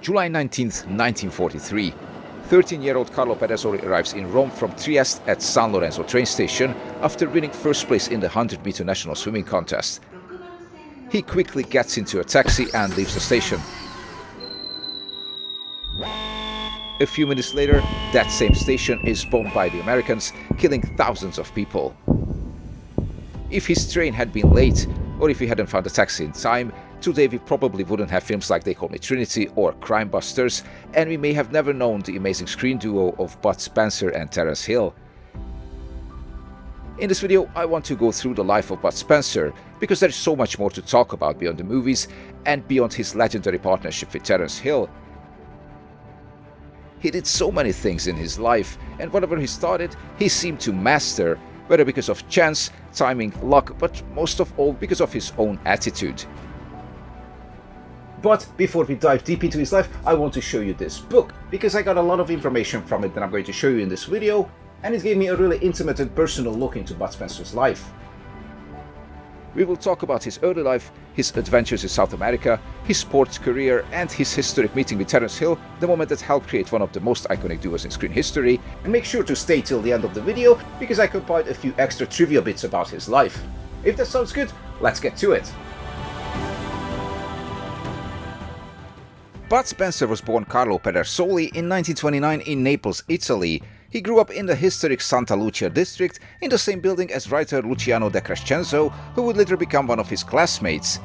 July 19th, 1943. 13-year-old Carlo Pedersoli arrives in Rome from Trieste at San Lorenzo train station after winning first place in the 100-meter national swimming contest. He quickly gets into a taxi and leaves the station. A few minutes later, that same station is bombed by the Americans, killing thousands of people. If his train had been late, or if he hadn't found a taxi in time, today we probably wouldn't have films like They Call Me Trinity or Crime Busters, and we may have never known the amazing screen duo of Bud Spencer and Terence Hill. In this video, I want to go through the life of Bud Spencer, because there is so much more to talk about beyond the movies and beyond his legendary partnership with Terence Hill. He did so many things in his life, and whatever he started, he seemed to master, whether because of chance, timing, luck, but most of all because of his own attitude. But before we dive deep into his life, I want to show you this book, because I got a lot of information from it that I'm going to show you in this video, and it gave me a really intimate and personal look into Bud Spencer's life. We will talk about his early life, his adventures in South America, his sports career, and his historic meeting with Terence Hill, the moment that helped create one of the most iconic duos in screen history. And make sure to stay till the end of the video, because I compiled a few extra trivia bits about his life. If that sounds good, let's get to it. Bud Spencer was born Carlo Pedersoli in 1929 in Naples, Italy. He grew up in the historic Santa Lucia district, in the same building as writer Luciano de Crescenzo, who would later become one of his classmates.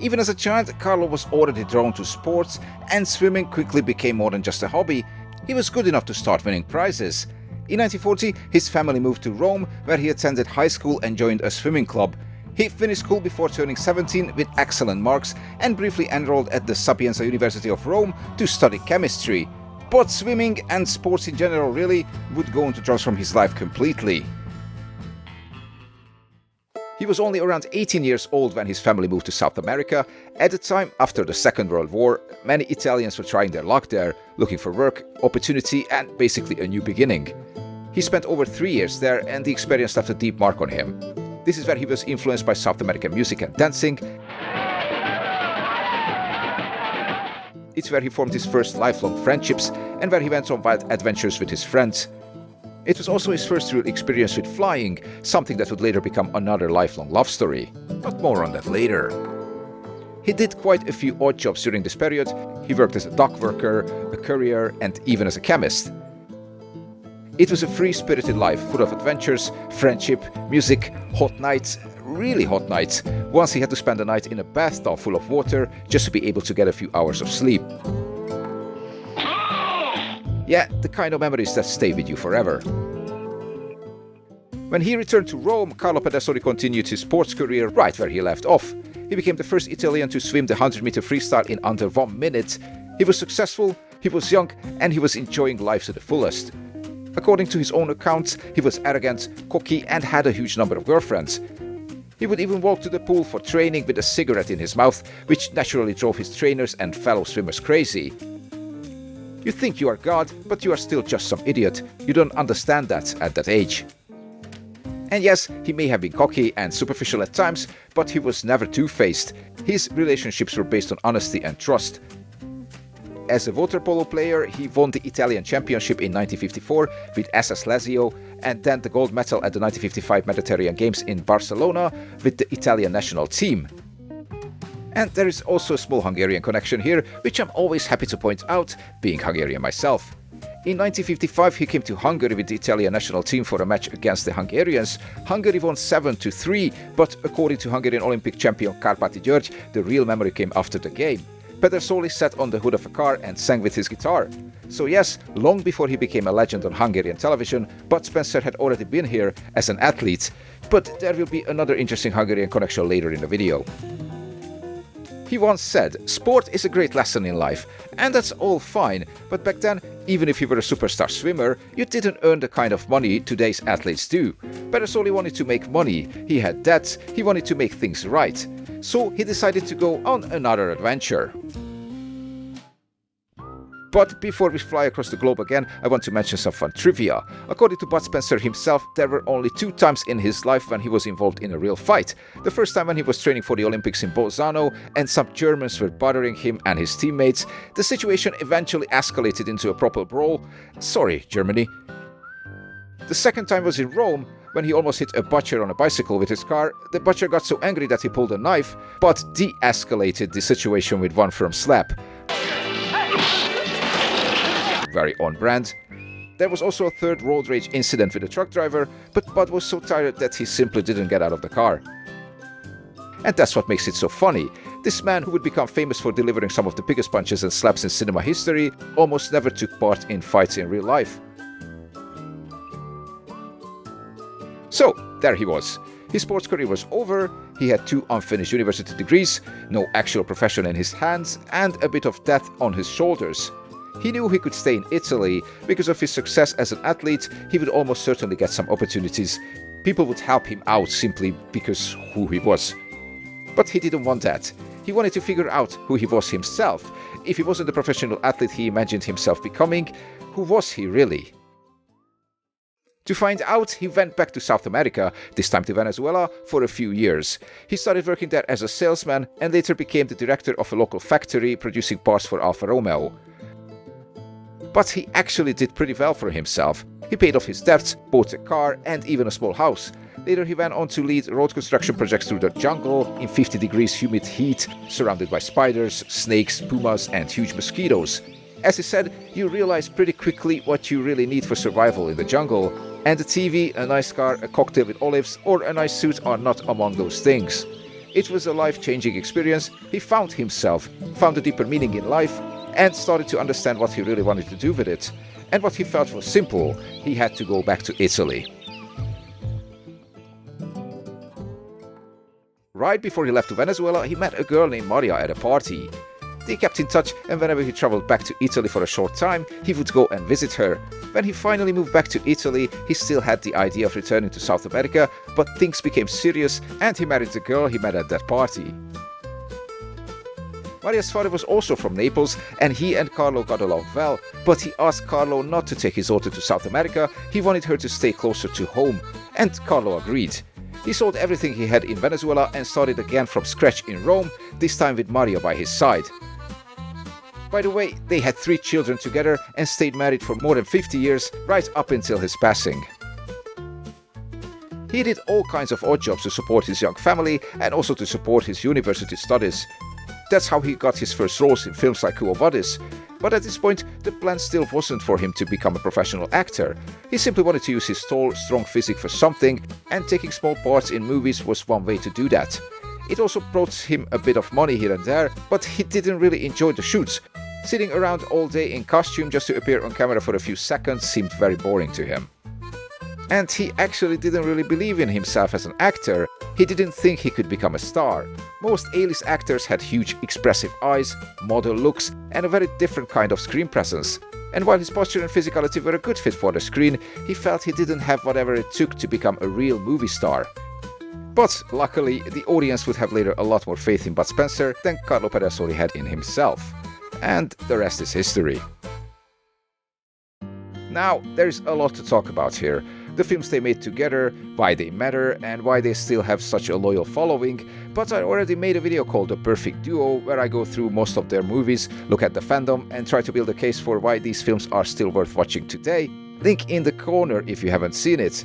Even as a child, Carlo was already drawn to sports, and swimming quickly became more than just a hobby. He was good enough to start winning prizes. In 1940, his family moved to Rome, where he attended high school and joined a swimming club. He finished school before turning 17 with excellent marks and briefly enrolled at the Sapienza University of Rome to study chemistry. But swimming and sports in general really would go on to transform his life completely. He was only around 18 years old when his family moved to South America. At the time, after the Second World War, many Italians were trying their luck there, looking for work, opportunity, and basically a new beginning. He spent over 3 years there, and the experience left a deep mark on him. This is where he was influenced by South American music and dancing. It's where he formed his first lifelong friendships and where he went on wild adventures with his friends. It was also his first real experience with flying, something that would later become another lifelong love story. But more on that later. He did quite a few odd jobs during this period. He worked as a dock worker, a courier, and even as a chemist. It was a free-spirited life full of adventures, friendship, music, hot nights, really hot nights. Once he had to spend a night in a bathtub full of water just to be able to get a few hours of sleep. Yeah, the kind of memories that stay with you forever. When he returned to Rome, Carlo Pedersoli continued his sports career right where he left off. He became the first Italian to swim the 100-meter freestyle in under 1 minute. He was successful, he was young, and he was enjoying life to the fullest. According to his own accounts, he was arrogant, cocky, and had a huge number of girlfriends. He would even walk to the pool for training with a cigarette in his mouth, which naturally drove his trainers and fellow swimmers crazy. You think you are God, but you are still just some idiot. You don't understand that at that age. And yes, he may have been cocky and superficial at times, but he was never two-faced. His relationships were based on honesty and trust. As a water polo player, he won the Italian championship in 1954 with SS Lazio, and then the gold medal at the 1955 Mediterranean Games in Barcelona with the Italian national team. And there is also a small Hungarian connection here, which I'm always happy to point out, being Hungarian myself. In 1955 he came to Hungary with the Italian national team for a match against the Hungarians. Hungary won 7-3, but according to Hungarian Olympic champion Kárpáti György, the real memory came after the game. Pedersoli sat on the hood of a car and sang with his guitar. So yes, long before he became a legend on Hungarian television, Bud Spencer had already been here as an athlete. But there will be another interesting Hungarian connection later in the video. He once said, "Sport is a great lesson in life, and that's all fine, but back then, even if you were a superstar swimmer, you didn't earn the kind of money today's athletes do." Pedersoli wanted to make money, he had debts, he wanted to make things right. So he decided to go on another adventure. But before we fly across the globe again, I want to mention some fun trivia. According to Bud Spencer himself, there were only 2 times in his life when he was involved in a real fight. The first time when he was training for the Olympics in Bolzano and some Germans were bothering him and his teammates. The situation eventually escalated into a proper brawl. Sorry, Germany. The second time was in Rome, when he almost hit a butcher on a bicycle with his car. The butcher got so angry that he pulled a knife, but de-escalated the situation with one firm slap. Very on brand. There was also a third road rage incident with a truck driver, but Bud was so tired that he simply didn't get out of the car. And that's what makes it so funny. This man, who would become famous for delivering some of the biggest punches and slaps in cinema history, almost never took part in fights in real life. So, there he was. His sports career was over, he had 2 unfinished university degrees, no actual profession in his hands, and a bit of death on his shoulders. He knew he could stay in Italy. Because of his success as an athlete, he would almost certainly get some opportunities. People would help him out simply because who he was. But he didn't want that. He wanted to figure out who he was himself. If he wasn't the professional athlete he imagined himself becoming, who was he really? To find out, he went back to South America, this time to Venezuela, for a few years. He started working there as a salesman and later became the director of a local factory producing parts for Alfa Romeo. But he actually did pretty well for himself. He paid off his debts, bought a car and even a small house. Later he went on to lead road construction projects through the jungle in 50 degrees humid heat, surrounded by spiders, snakes, pumas and huge mosquitoes. As he said, you realize pretty quickly what you really need for survival in the jungle, and a TV, a nice car, a cocktail with olives or a nice suit are not among those things. It was a life-changing experience. He found himself, found a deeper meaning in life, and started to understand what he really wanted to do with it. And what he felt was simple: he had to go back to Italy. Right before he left to Venezuela, he met a girl named Maria at a party. They kept in touch, and whenever he traveled back to Italy for a short time, he would go and visit her. When he finally moved back to Italy, he still had the idea of returning to South America, but things became serious and he married the girl he met at that party. Maria's father was also from Naples, and he and Carlo got along well, but he asked Carlo not to take his daughter to South America. He wanted her to stay closer to home, and Carlo agreed. He sold everything he had in Venezuela and started again from scratch in Rome, this time with Maria by his side. By the way, they had 3 children together and stayed married for more than 50 years, right up until his passing. He did all kinds of odd jobs to support his young family and also to support his university studies. That's how he got his first roles in films like Quo Vadis. But at this point, the plan still wasn't for him to become a professional actor. He simply wanted to use his tall, strong physique for something, and taking small parts in movies was one way to do that. It also brought him a bit of money here and there, but he didn't really enjoy the shoots. Sitting around all day in costume just to appear on camera for a few seconds seemed very boring to him. And he actually didn't really believe in himself as an actor. He didn't think he could become a star. Most A-list actors had huge expressive eyes, model looks, and a very different kind of screen presence. And while his posture and physicality were a good fit for the screen, he felt he didn't have whatever it took to become a real movie star. But luckily, the audience would have later a lot more faith in Bud Spencer than Carlo Pedersoli had in himself. And the rest is history. Now, there's a lot to talk about here. The films they made together, why they matter, and why they still have such a loyal following, but I already made a video called The Perfect Duo, where I go through most of their movies, look at the fandom, and try to build a case for why these films are still worth watching today. Link in the corner if you haven't seen it.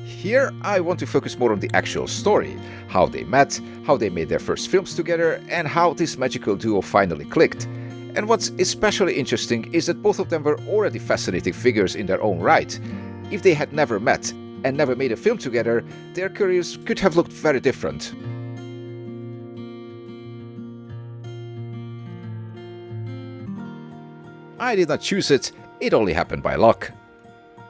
Here, I want to focus more on the actual story, how they met, how they made their first films together, and how this magical duo finally clicked. And what's especially interesting is that both of them were already fascinating figures in their own right. If they had never met and never made a film together, their careers could have looked very different. I did not choose it, it only happened by luck.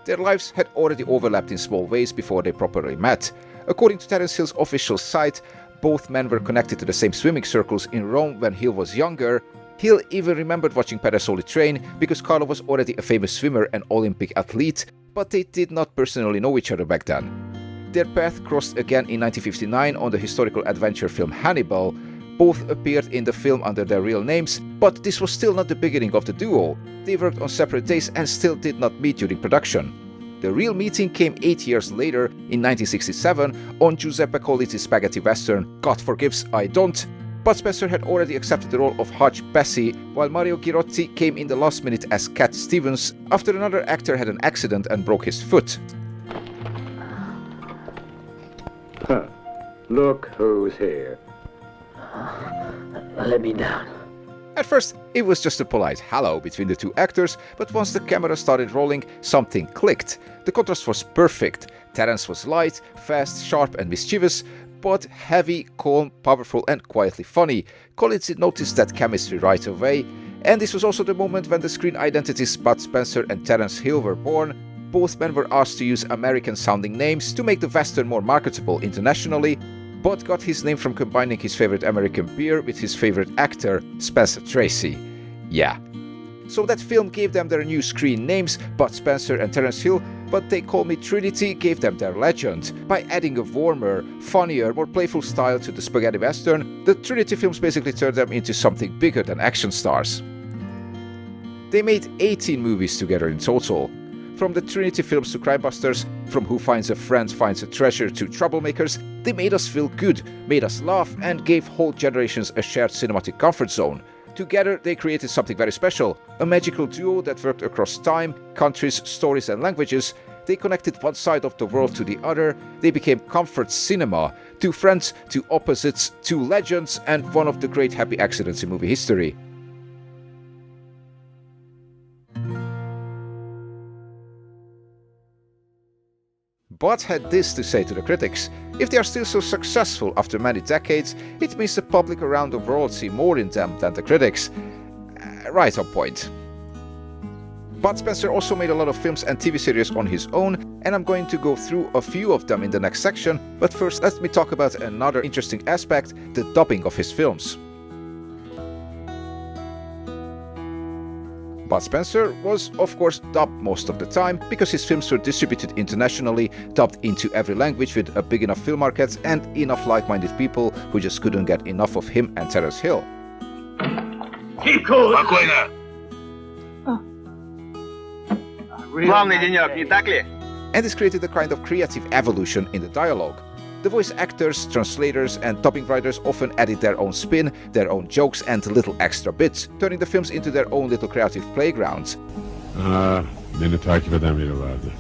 Their lives had already overlapped in small ways before they properly met. According to Terence Hill's official site, both men were connected to the same swimming circles in Rome when Hill was younger. Hill even remembered watching Pedersoli train because Carlo was already a famous swimmer and Olympic athlete, but they did not personally know each other back then. Their path crossed again in 1959 on the historical adventure film Hannibal, Both appeared in the film under their real names, but this was still not the beginning of the duo. They worked on separate days and still did not meet during production. The real meeting came 8 years later, in 1967, on Giuseppe Colizzi's spaghetti western God Forgives, I Don't. Bud Spencer had already accepted the role of Hutch Bessie, while Mario Girotti came in the last minute as Cat Stevens after another actor had an accident and broke his foot. Huh. Look who's here. Let me down. At first, it was just a polite hello between the two actors, but once the camera started rolling, something clicked. The contrast was perfect. Terence was light, fast, sharp and mischievous, but heavy, calm, powerful and quietly funny. Colizzi noticed that chemistry right away, and this was also the moment when the screen identities Bud Spencer and Terence Hill were born. Both men were asked to use American-sounding names to make the Western more marketable internationally. Bud got his name from combining his favorite American beer with his favorite actor, Spencer Tracy. Yeah. So that film gave them their new screen names, Bud Spencer and Terence Hill, but They Call Me Trinity gave them their legend. By adding a warmer, funnier, more playful style to the spaghetti western, the Trinity films basically turned them into something bigger than action stars. They made 18 movies together in total. From the Trinity films to Crimebusters, from Who Finds a Friend Finds a Treasure to Troublemakers, they made us feel good, made us laugh, and gave whole generations a shared cinematic comfort zone. Together, they created something very special, a magical duo that worked across time, countries, stories, and languages. They connected one side of the world to the other. They became comfort cinema, two friends, two opposites, two legends, and one of the great happy accidents in movie history. Bud had this to say to the critics: if they are still so successful after many decades, it means the public around the world see more in them than the critics. Right on point. Bud Spencer also made a lot of films and TV series on his own, and I'm going to go through a few of them in the next section, but first let me talk about another interesting aspect, the dubbing of his films. Bud Spencer was, of course, dubbed most of the time, because his films were distributed internationally, dubbed into every language with a big enough film market and enough like-minded people who just couldn't get enough of him and Terence Hill. Keep cool! And this created a kind of creative evolution in the dialogue. The voice actors, translators and dubbing writers often added their own spin, their own jokes and little extra bits, turning the films into their own little creative playgrounds. Beni takip eden biri vardı.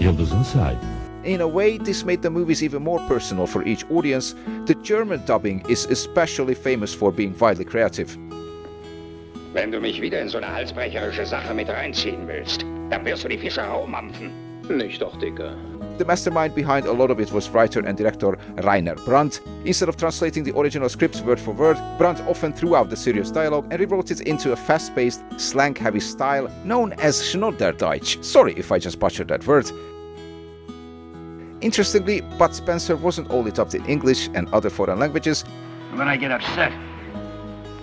Yıldızın sahibi. In a way, this made the movies even more personal for each audience. The German dubbing is especially famous for being wildly creative. Wenn du mich wieder in so eine halsbrecherische Sache mit reinziehen willst, dann wirst du die Fische raumampfen. Nicht doch, Dicker. The mastermind behind a lot of it was writer and director Rainer Brandt. Instead of translating the original scripts word for word, Brandt often threw out the serious dialogue and rewrote it into a fast-paced, slang-heavy style known as Schnodderdeutsch. Sorry if I just butchered that word. Interestingly, Bud Spencer wasn't only dubbed in English and other foreign languages. When I get upset,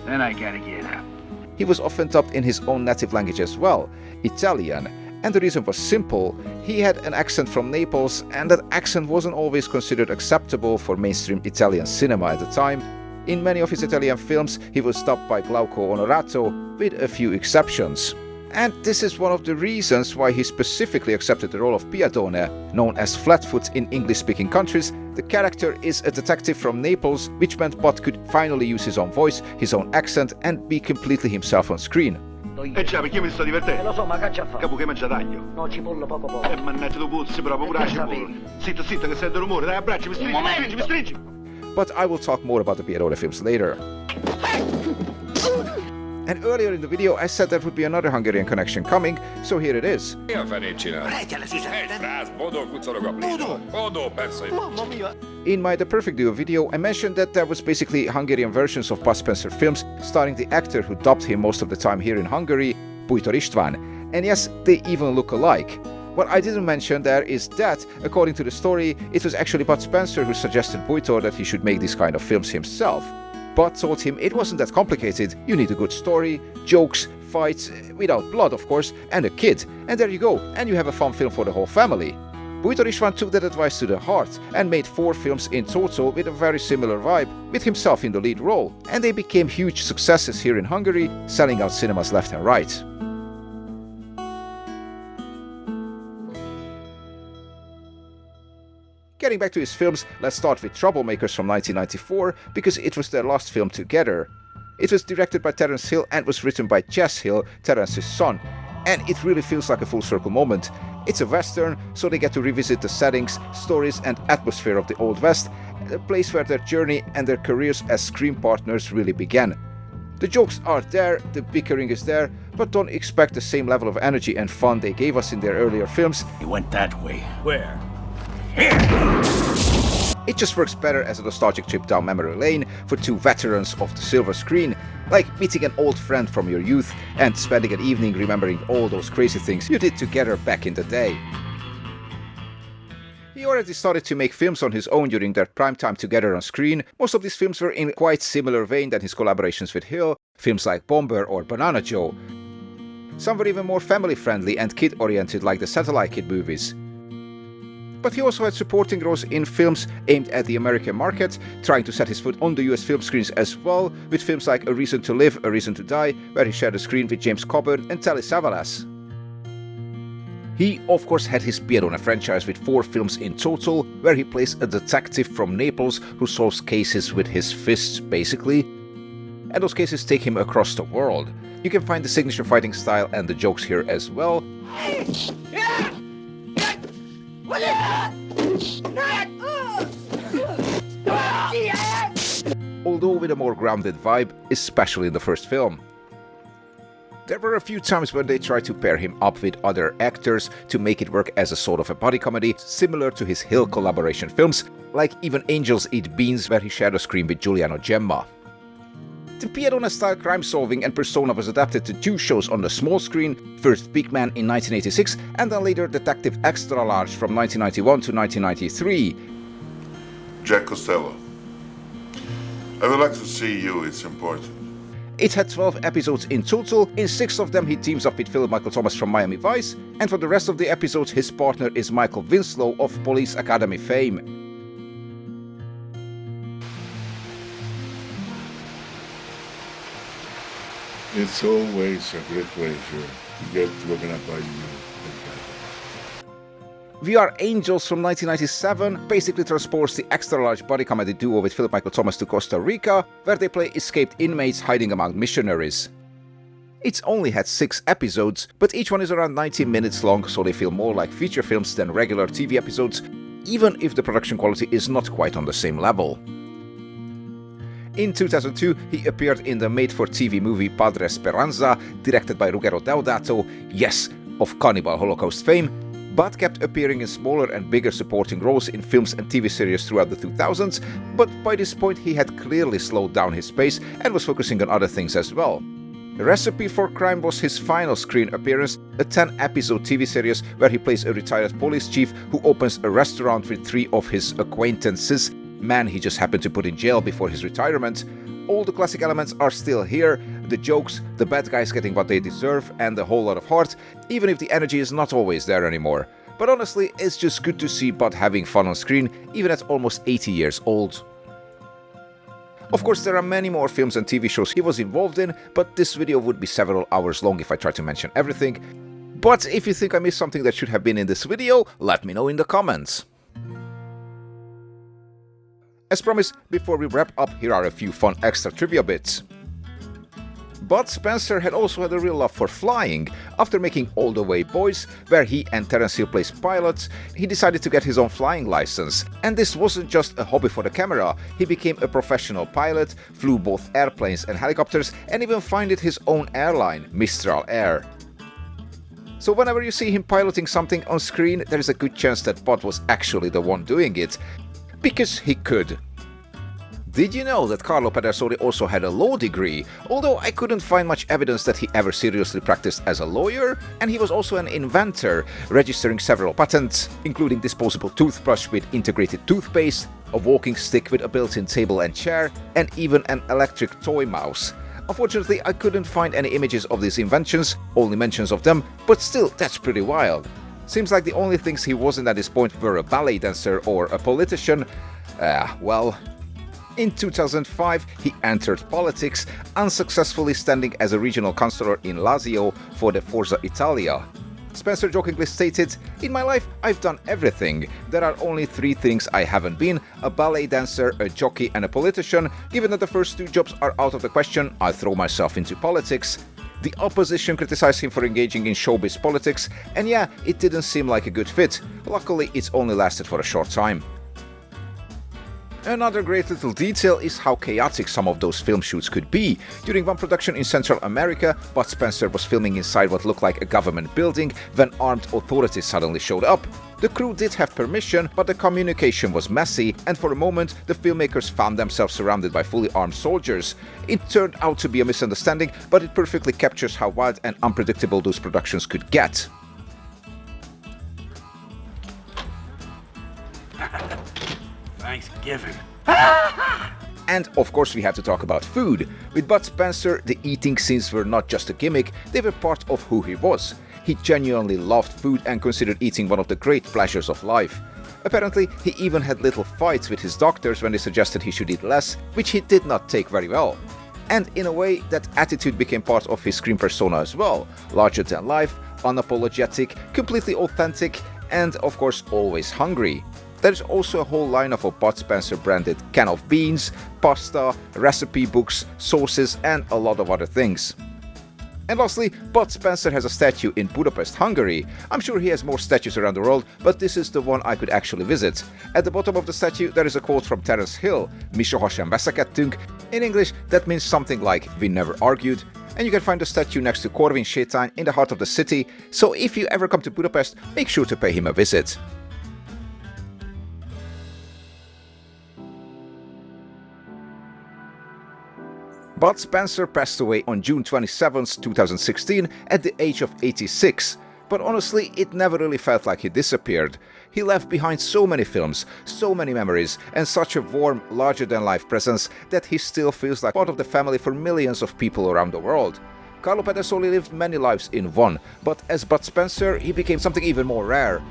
then I gotta get up. He was often dubbed in his own native language as well, Italian. And the reason was simple: he had an accent from Naples, and that accent wasn't always considered acceptable for mainstream Italian cinema at the time. In many of his Italian films, he was dubbed by Glauco Onorato, with a few exceptions. And this is one of the reasons why he specifically accepted the role of Piadone, known as Flatfoot in English-speaking countries. The character is a detective from Naples, which meant Bud could finally use his own voice, his own accent, and be completely himself on screen. già, perché io mi sto divertendo. Lo so, ma caccia fa. Capo che mangia taglio. No, cipolla poco poco. Mannaggia tu puzzi proprio, pure la cipolla. Zitto, zitto, che sente rumore, dai, abbracci, mi stringi, mi stringi. But I will talk more about the Piadone films later. And earlier in the video I said there would be another Hungarian connection coming, so here it is. In my The Perfect Duo video, I mentioned that there was basically Hungarian versions of Bud Spencer films starring the actor who dubbed him most of the time here in Hungary, Bújtor István. And yes, they even look alike. What I didn't mention there is that, according to the story, it was actually Bud Spencer who suggested Bújtor that he should make these kind of films himself. Bud told him it wasn't that complicated. You need a good story, jokes, fights, without blood of course, and a kid. And there you go, and you have a fun film for the whole family. Bújtor István took that advice to the heart and made 4 films in total with a very similar vibe, with himself in the lead role, and they became huge successes here in Hungary, selling out cinemas left and right. Getting back to his films, let's start with Troublemakers from 1994, because it was their last film together. It was directed by Terence Hill and was written by Jess Hill, Terence's son, and it really feels like a full circle moment. It's a western, so they get to revisit the settings, stories and atmosphere of the Old West, a place where their journey and their careers as screen partners really began. The jokes are there, the bickering is there, but don't expect the same level of energy and fun they gave us in their earlier films. He went that way. Where? It just works better as a nostalgic trip down memory lane for 2 veterans of the silver screen, like meeting an old friend from your youth and spending an evening remembering all those crazy things you did together back in the day. He already started to make films on his own during their prime time together on screen. Most of these films were in quite similar vein than his collaborations with Hill, films like Bomber or Banana Joe. Some were even more family-friendly and kid-oriented, like the Satellite Kid movies. But he also had supporting roles in films aimed at the American market, trying to set his foot on the US film screens as well, with films like A Reason to Live, A Reason to Die, where he shared a screen with James Coburn and Telly Savalas. He, of course, had his Piedone franchise with 4 films in total, where he plays a detective from Naples who solves cases with his fists, basically. And those cases take him across the world. You can find the signature fighting style and the jokes here as well. Although with a more grounded vibe, especially in the first film. There were a few times when they tried to pair him up with other actors to make it work as a sort of a buddy comedy, similar to his Hill collaboration films, like Even Angels Eat Beans, where he shared a screen with Giuliano Gemma. The Piedone-style crime-solving and persona was adapted to 2 shows on the small screen, first Big Man in 1986 and then later Detective Extra Large from 1991 to 1993. Jack Costello, I would like to see you, it's important. It had 12 episodes in total. In 6 of them he teams up with Philip Michael Thomas from Miami Vice, and for the rest of the episodes his partner is Michael Winslow of Police Academy fame. It's always a great pleasure to get woken up by you. We Are Angels from 1997 basically transports the extra-large body comedy duo with Philip Michael Thomas to Costa Rica, where they play escaped inmates hiding among missionaries. It's only had 6 episodes, but each one is around 90 minutes long, so they feel more like feature films than regular TV episodes, even if the production quality is not quite on the same level. In 2002, he appeared in the made-for-TV movie Padre Esperanza, directed by Ruggero Deodato, yes, of Cannibal Holocaust fame, but kept appearing in smaller and bigger supporting roles in films and TV series throughout the 2000s, but by this point he had clearly slowed down his pace and was focusing on other things as well. Recipe for Crime was his final screen appearance, a 10-episode TV series where he plays a retired police chief who opens a restaurant with 3 of his acquaintances, man he just happened to put in jail before his retirement. All the classic elements are still here, the jokes, the bad guys getting what they deserve, and a whole lot of heart, even if the energy is not always there anymore. But honestly, it's just good to see Bud having fun on screen, even at almost 80 years old. Of course, there are many more films and TV shows he was involved in, but this video would be several hours long if I tried to mention everything. But if you think I missed something that should have been in this video, let me know in the comments. As promised, before we wrap up, here are a few fun extra trivia bits. Bud Spencer had also had a real love for flying. After making All the Way Boys, where he and Terence Hill plays pilots, he decided to get his own flying license. And this wasn't just a hobby for the camera, he became a professional pilot, flew both airplanes and helicopters, and even founded his own airline, Mistral Air. So whenever you see him piloting something on screen, there is a good chance that Bud was actually the one doing it. Because he could. Did you know that Carlo Pedersoli also had a law degree, although I couldn't find much evidence that he ever seriously practiced as a lawyer, and he was also an inventor, registering several patents, including disposable toothbrush with integrated toothpaste, a walking stick with a built-in table and chair, and even an electric toy mouse. Unfortunately, I couldn't find any images of these inventions, only mentions of them, but still, that's pretty wild. Seems like the only things he wasn't at this point were a ballet dancer or a politician. Well, in 2005 he entered politics, unsuccessfully standing as a regional councillor in Lazio for the Forza Italia. Spencer jokingly stated, "In my life I've done everything. There are only 3 things I haven't been: a ballet dancer, a jockey and a politician. Given that the first 2 jobs are out of the question, I'll throw myself into politics." The opposition criticized him for engaging in showbiz politics, and yeah, it didn't seem like a good fit. Luckily, it's only lasted for a short time. Another great little detail is how chaotic some of those film shoots could be. During one production in Central America, Bud Spencer was filming inside what looked like a government building when armed authorities suddenly showed up. The crew did have permission, but the communication was messy, and for a moment the filmmakers found themselves surrounded by fully armed soldiers. It turned out to be a misunderstanding, but it perfectly captures how wild and unpredictable those productions could get. Thanksgiving. And of course we have to talk about food. With Bud Spencer, the eating scenes were not just a gimmick, they were part of who he was. He genuinely loved food and considered eating one of the great pleasures of life. Apparently, he even had little fights with his doctors when they suggested he should eat less, which he did not take very well. And in a way, that attitude became part of his screen persona as well. Larger than life, unapologetic, completely authentic, and of course always hungry. There's also a whole line of a Bud Spencer branded can of beans, pasta, recipe books, sauces and a lot of other things. And lastly, Bud Spencer has a statue in Budapest, Hungary. I'm sure he has more statues around the world, but this is the one I could actually visit. At the bottom of the statue there is a quote from Terence Hill, "Mi soha sem veszekedtünk." In English that means something like "we never argued." And you can find the statue next to Corvin Sétány in the heart of the city, so if you ever come to Budapest, make sure to pay him a visit. Bud Spencer passed away on June 27, 2016 at the age of 86, but honestly it never really felt like he disappeared. He left behind so many films, so many memories, and such a warm, larger-than-life presence that he still feels like part of the family for millions of people around the world. Carlo Pedersoli lived many lives in one, but as Bud Spencer he became something even more rare.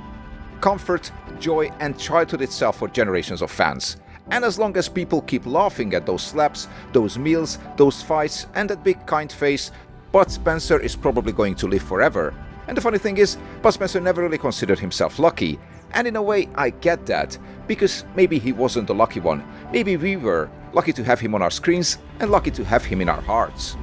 Comfort, joy and childhood itself for generations of fans. And as long as people keep laughing at those slaps, those meals, those fights and that big kind face, Bud Spencer is probably going to live forever. And the funny thing is, Bud Spencer never really considered himself lucky. And in a way I get that, because maybe he wasn't the lucky one. Maybe we were lucky to have him on our screens and lucky to have him in our hearts.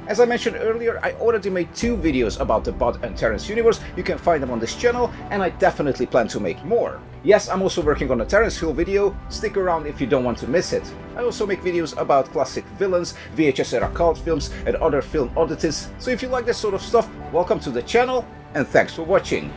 As I mentioned earlier, I already made 2 videos about the Bud and Terence universe. You can find them on this channel, and I definitely plan to make more. Yes, I'm also working on a Terence Hill video. Stick around if you don't want to miss it. I also make videos about classic villains, VHS era cult films, and other film oddities. So if you like this sort of stuff, welcome to the channel, and thanks for watching.